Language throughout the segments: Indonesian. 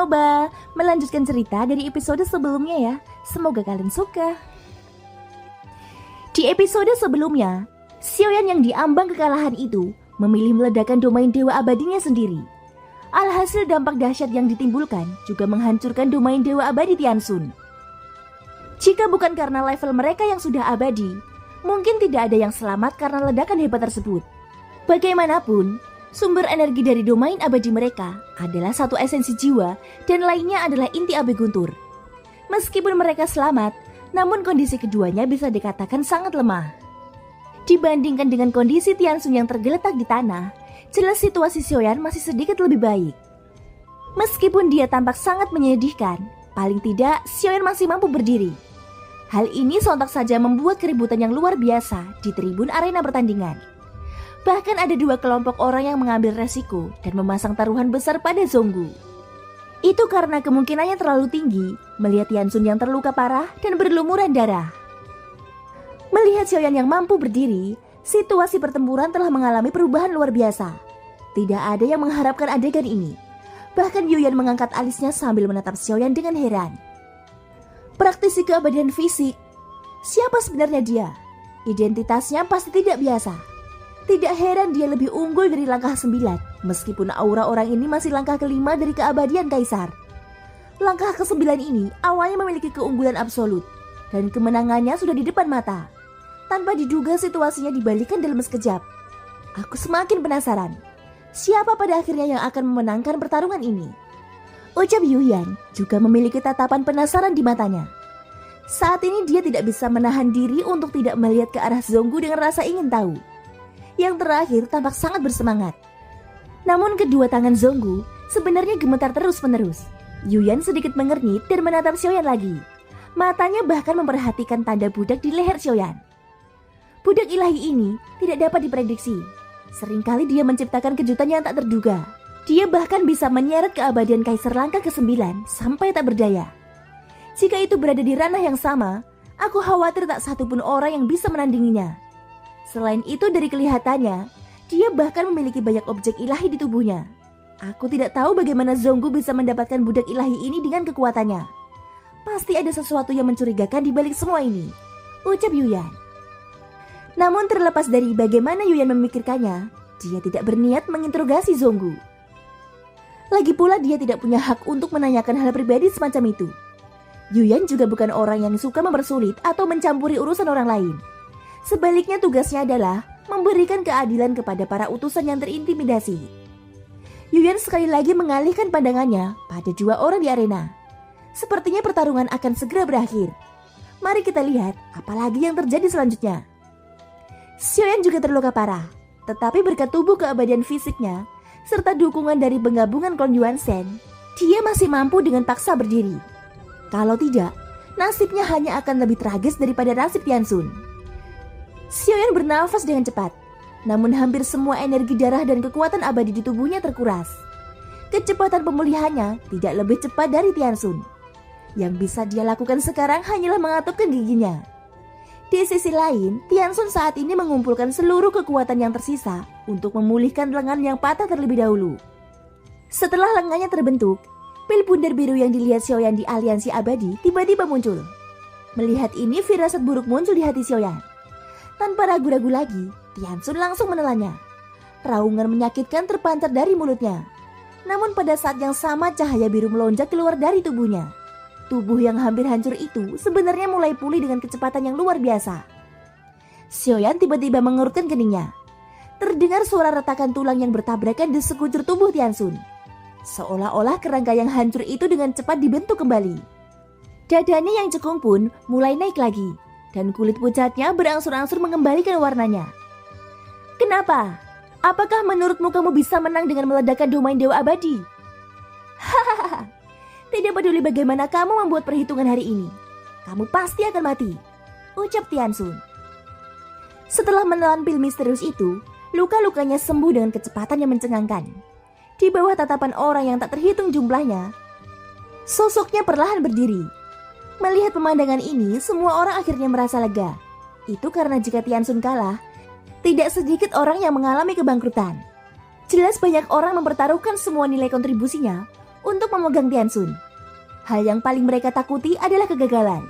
mencoba melanjutkan cerita dari episode sebelumnya ya. Semoga kalian suka. Di episode sebelumnya, Xiaoyan yang diambang kekalahan itu memilih meledakkan domain dewa abadinya sendiri. Alhasil dampak dahsyat yang ditimbulkan juga menghancurkan domain dewa abadi Tianxun. Jika bukan karena level mereka yang sudah abadi, mungkin tidak ada yang selamat karena ledakan hebat tersebut. Bagaimanapun, sumber energi dari domain abadi mereka adalah satu esensi jiwa dan lainnya adalah inti abe guntur. Meskipun mereka selamat, namun kondisi keduanya bisa dikatakan sangat lemah. Dibandingkan dengan kondisi Tianxun yang tergeletak di tanah, jelas situasi Xiaoyan masih sedikit lebih baik. Meskipun dia tampak sangat menyedihkan, paling tidak Xiaoyan masih mampu berdiri. Hal ini sontak saja membuat keributan yang luar biasa di tribun arena pertandingan. Bahkan ada dua kelompok orang yang mengambil resiko dan memasang taruhan besar pada Zhonggu. Itu karena kemungkinannya terlalu tinggi melihat Tianxun yang terluka parah dan berlumuran darah. Melihat Xiaoyan yang mampu berdiri, situasi pertempuran telah mengalami perubahan luar biasa. Tidak ada yang mengharapkan adegan ini. Bahkan Yuyan mengangkat alisnya sambil menatap Xiaoyan dengan heran. Praktisi keabadian fisik. Siapa sebenarnya dia? Identitasnya pasti tidak biasa. Tidak heran dia lebih unggul dari langkah 9, meskipun aura orang ini masih langkah kelima dari keabadian kaisar. Langkah ke-9 ini awalnya memiliki keunggulan absolut, dan kemenangannya sudah di depan mata. Tanpa diduga situasinya dibalikkan dalam sekejap. Aku semakin penasaran, siapa pada akhirnya yang akan memenangkan pertarungan ini? Ucap Yuyan juga memiliki tatapan penasaran di matanya. Saat ini dia tidak bisa menahan diri untuk tidak melihat ke arah Zhonggu dengan rasa ingin tahu. Yang terakhir tampak sangat bersemangat. Namun kedua tangan Zhonggu sebenarnya gemetar terus-menerus. Yuyan sedikit mengernyit dan menatap Xiaoyan lagi. Matanya bahkan memperhatikan tanda budak di leher Xiaoyan. Budak ilahi ini tidak dapat diprediksi. Seringkali dia menciptakan kejutan yang tak terduga. Dia bahkan bisa menyeret keabadian kaisar langkah ke-9 sampai tak berdaya. Jika itu berada di ranah yang sama, aku khawatir tak satupun orang yang bisa menandinginya. Selain itu dari kelihatannya, dia bahkan memiliki banyak objek ilahi di tubuhnya. Aku tidak tahu bagaimana Zhonggu bisa mendapatkan budak ilahi ini dengan kekuatannya. Pasti ada sesuatu yang mencurigakan di balik semua ini, ucap Yuyan. Namun terlepas dari bagaimana Yuyan memikirkannya, dia tidak berniat menginterogasi Zhonggu. Lagi pula dia tidak punya hak untuk menanyakan hal pribadi semacam itu. Yuyan juga bukan orang yang suka mempersulit atau mencampuri urusan orang lain. Sebaliknya tugasnya adalah memberikan keadilan kepada para utusan yang terintimidasi. Yuyan sekali lagi mengalihkan pandangannya pada dua orang di arena. Sepertinya pertarungan akan segera berakhir. Mari kita lihat apalagi yang terjadi selanjutnya. Xiaoyan juga terluka parah, tetapi berkat tubuh keabadian fisiknya serta dukungan dari penggabungan klon Yuan Shen, dia masih mampu dengan paksa berdiri. Kalau tidak, nasibnya hanya akan lebih tragis daripada nasib Tianxun. Xiaoyan bernafas dengan cepat, namun hampir semua energi darah dan kekuatan abadi di tubuhnya terkuras. Kecepatan pemulihannya tidak lebih cepat dari Tianxun. Yang bisa dia lakukan sekarang hanyalah mengatupkan giginya. Di sisi lain, Tianxun saat ini mengumpulkan seluruh kekuatan yang tersisa untuk memulihkan lengan yang patah terlebih dahulu. Setelah lengannya terbentuk, pil bundar biru yang dilihat Xiaoyan di aliansi abadi tiba-tiba muncul. Melihat ini, firasat buruk muncul di hati Xiaoyan. Tanpa ragu-ragu lagi, Tianxun langsung menelannya. Raungan menyakitkan terpancar dari mulutnya. Namun pada saat yang sama cahaya biru melonjak keluar dari tubuhnya. Tubuh yang hampir hancur itu sebenarnya mulai pulih dengan kecepatan yang luar biasa. Xiaoyan tiba-tiba mengerutkan keningnya. Terdengar suara retakan tulang yang bertabrakan di sekujur tubuh Tianxun. Seolah-olah kerangka yang hancur itu dengan cepat dibentuk kembali. Dadanya yang cekung pun mulai naik lagi. Dan kulit pucatnya berangsur-angsur mengembalikan warnanya. Kenapa? Apakah menurutmu kamu bisa menang dengan meledakkan domain dewa abadi? Hahaha, tidak peduli bagaimana kamu membuat perhitungan hari ini, kamu pasti akan mati, ucap Tianxun. Setelah menelan pil misterius itu, luka-lukanya sembuh dengan kecepatan yang mencengangkan. Di bawah tatapan orang yang tak terhitung jumlahnya, sosoknya perlahan berdiri. Melihat pemandangan ini, semua orang akhirnya merasa lega. Itu karena jika Tianxun kalah, tidak sedikit orang yang mengalami kebangkrutan. Jelas banyak orang mempertaruhkan semua nilai kontribusinya untuk memegang Tiansun. Hal yang paling mereka takuti adalah kegagalan.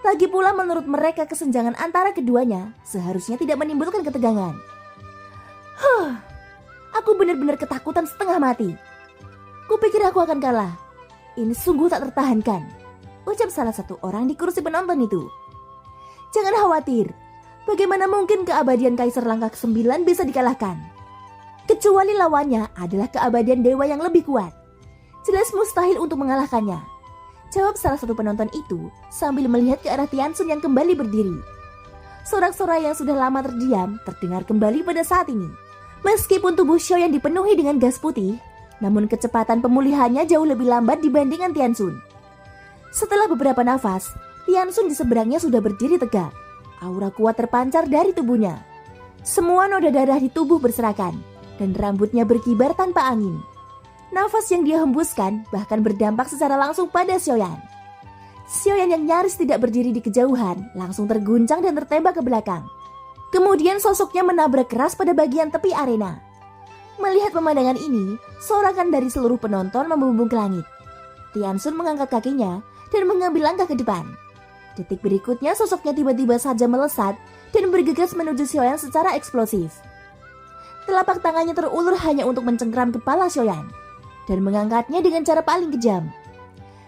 Lagi pula menurut mereka kesenjangan antara keduanya seharusnya tidak menimbulkan ketegangan. Aku benar-benar ketakutan setengah mati. Kupikir aku akan kalah. Ini sungguh tak tertahankan, ucap salah satu orang di kursi penonton itu. Jangan khawatir, bagaimana mungkin keabadian Kaisar Langkah ke-9 bisa dikalahkan? Kecuali lawannya adalah keabadian dewa yang lebih kuat. Jelas mustahil untuk mengalahkannya, jawab salah satu penonton itu sambil melihat ke arah Tiansun yang kembali berdiri. Sorak-sorai yang sudah lama terdiam terdengar kembali pada saat ini. Meskipun tubuh Xiaoyan dipenuhi dengan gas putih, namun kecepatan pemulihannya jauh lebih lambat dibandingkan Tiansun. Setelah beberapa nafas, Tiansun di seberangnya sudah berdiri tegak. Aura kuat terpancar dari tubuhnya. Semua noda darah di tubuh berserakan, dan rambutnya berkibar tanpa angin. Nafas yang dia hembuskan bahkan berdampak secara langsung pada Xiaoyan. Xiaoyan yang nyaris tidak berdiri di kejauhan langsung terguncang dan tertembak ke belakang. Kemudian sosoknya menabrak keras pada bagian tepi arena. Melihat pemandangan ini, sorakan dari seluruh penonton membumbung ke langit. Tiansun mengangkat kakinya dan mengambil langkah ke depan. Detik berikutnya sosoknya tiba-tiba saja melesat dan bergegas menuju Xiaoyan secara eksplosif. Telapak tangannya terulur hanya untuk mencengkram kepala Xiaoyan dan mengangkatnya dengan cara paling kejam.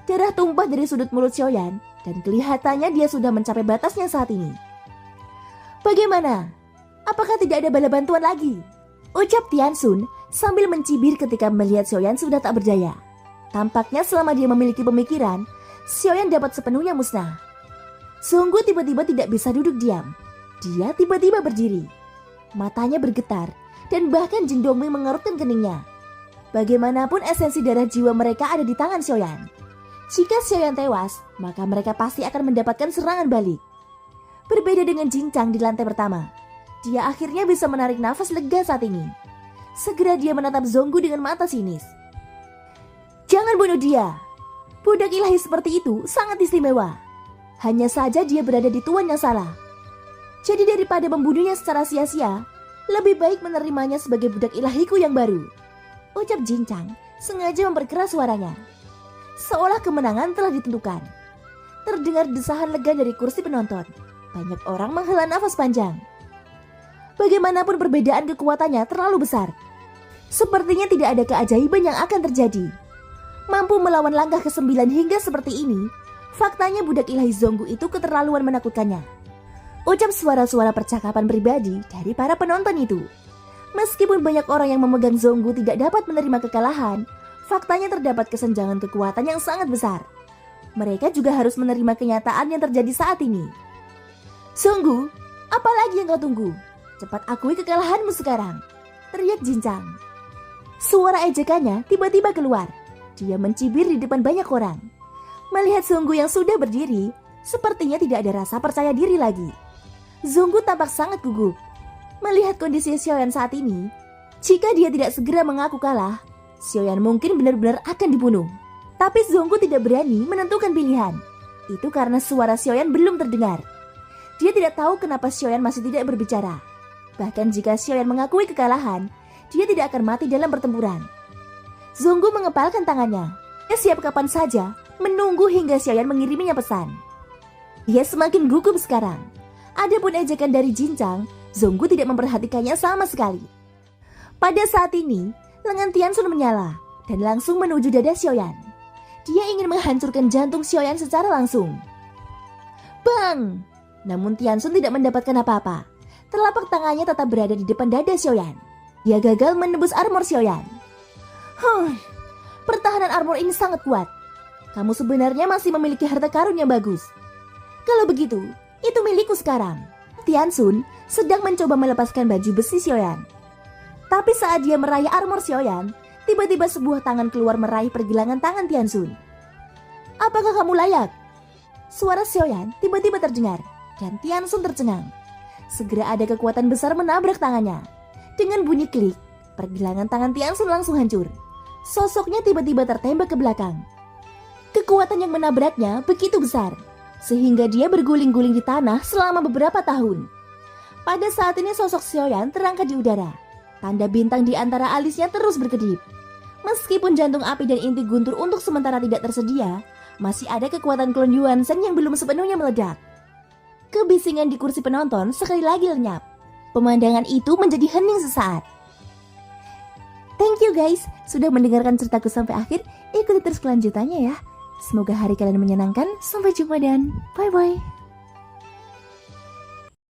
Darah tumpah dari sudut mulut Xiaoyan dan kelihatannya dia sudah mencapai batasnya saat ini. Bagaimana? Apakah tidak ada bala bantuan lagi? Ucap Tiansun sambil mencibir ketika melihat Xiaoyan sudah tak berdaya. Tampaknya selama dia memiliki pemikiran, Xiaoyan dapat sepenuhnya musnah. Zhonggu tiba-tiba tidak bisa duduk diam. Dia tiba-tiba berdiri. Matanya bergetar dan bahkan Jin Dongming mengerutkan keningnya. Bagaimanapun esensi darah jiwa mereka ada di tangan Xiaoyan. Jika Xiaoyan tewas, maka mereka pasti akan mendapatkan serangan balik. Berbeda dengan Jin Chang di lantai pertama, dia akhirnya bisa menarik nafas lega saat ini. Segera dia menatap Zhonggu dengan mata sinis. Jangan bunuh dia. Budak ilahi seperti itu sangat istimewa. Hanya saja dia berada di tuan yang salah. Jadi daripada membunuhnya secara sia-sia, lebih baik menerimanya sebagai budak ilahiku yang baru, ucap Jin Chang sengaja memperkeras suaranya. Seolah kemenangan telah ditentukan. Terdengar desahan lega dari kursi penonton. Banyak orang menghela nafas panjang. Bagaimanapun perbedaan kekuatannya terlalu besar. Sepertinya tidak ada keajaiban yang akan terjadi. Mampu melawan langkah ke-9 hingga seperti ini, faktanya budak ilahi Zhonggu itu keterlaluan menakutkannya, ucap suara-suara percakapan pribadi dari para penonton itu. Meskipun banyak orang yang memegang Zhonggu tidak dapat menerima kekalahan, faktanya terdapat kesenjangan kekuatan yang sangat besar. Mereka juga harus menerima kenyataan yang terjadi saat ini. Zhonggu, apa lagi yang kau tunggu? Cepat akui kekalahanmu sekarang, teriak Jin Chang. Suara ejekannya tiba-tiba keluar. Dia mencibir di depan banyak orang. Melihat Zhonggu yang sudah berdiri, sepertinya tidak ada rasa percaya diri lagi. Zhonggu tampak sangat gugup. Melihat kondisi Xiaoyan saat ini, jika dia tidak segera mengaku kalah, Xiaoyan mungkin benar-benar akan dibunuh. Tapi Zhonggu tidak berani menentukan pilihan. Itu karena suara Xiaoyan belum terdengar. Dia tidak tahu kenapa Xiaoyan masih tidak berbicara. Bahkan jika Xiaoyan mengakui kekalahan, dia tidak akan mati dalam pertempuran. Zhonggu mengepalkan tangannya. Dia siap kapan saja menunggu hingga Xiaoyan mengiriminya pesan. Dia semakin gugup sekarang. Adapun ejekan dari Jin Chang, Zhonggu tidak memperhatikannya sama sekali. Pada saat ini, lengan Tiansun menyala dan langsung menuju dada Xiaoyan. Dia ingin menghancurkan jantung Xiaoyan secara langsung. Bang! Namun Tiansun tidak mendapatkan apa-apa. Telapak tangannya tetap berada di depan dada Xiaoyan. Dia gagal menembus armor Xiaoyan. Pertahanan armor ini sangat kuat. Kamu sebenarnya masih memiliki harta karun yang bagus. Kalau begitu, itu milikku sekarang. Tiansun sedang mencoba melepaskan baju besi Xiaoyan. Tapi saat dia meraih armor Xiaoyan, tiba-tiba sebuah tangan keluar meraih pergelangan tangan Tiansun. Apakah kamu layak? Suara Xiaoyan tiba-tiba terdengar dan Tiansun tercengang. Segera ada kekuatan besar menabrak tangannya. Dengan bunyi klik, pergelangan tangan Tiansun langsung hancur. Sosoknya tiba-tiba tertembak ke belakang. Kekuatan yang menabraknya begitu besar, sehingga dia berguling-guling di tanah selama beberapa tahun. Pada saat ini sosok Xiaoyan terangkat di udara. Tanda bintang di antara alisnya terus berkedip. Meskipun jantung api dan inti guntur untuk sementara tidak tersedia, masih ada kekuatan klon Yuan Shen yang belum sepenuhnya meledak. Kebisingan di kursi penonton sekali lagi lenyap. Pemandangan itu menjadi hening sesaat. Thank you guys, sudah mendengarkan ceritaku sampai akhir. Ikuti terus kelanjutannya ya. Semoga hari kalian menyenangkan. Sampai jumpa dan bye-bye.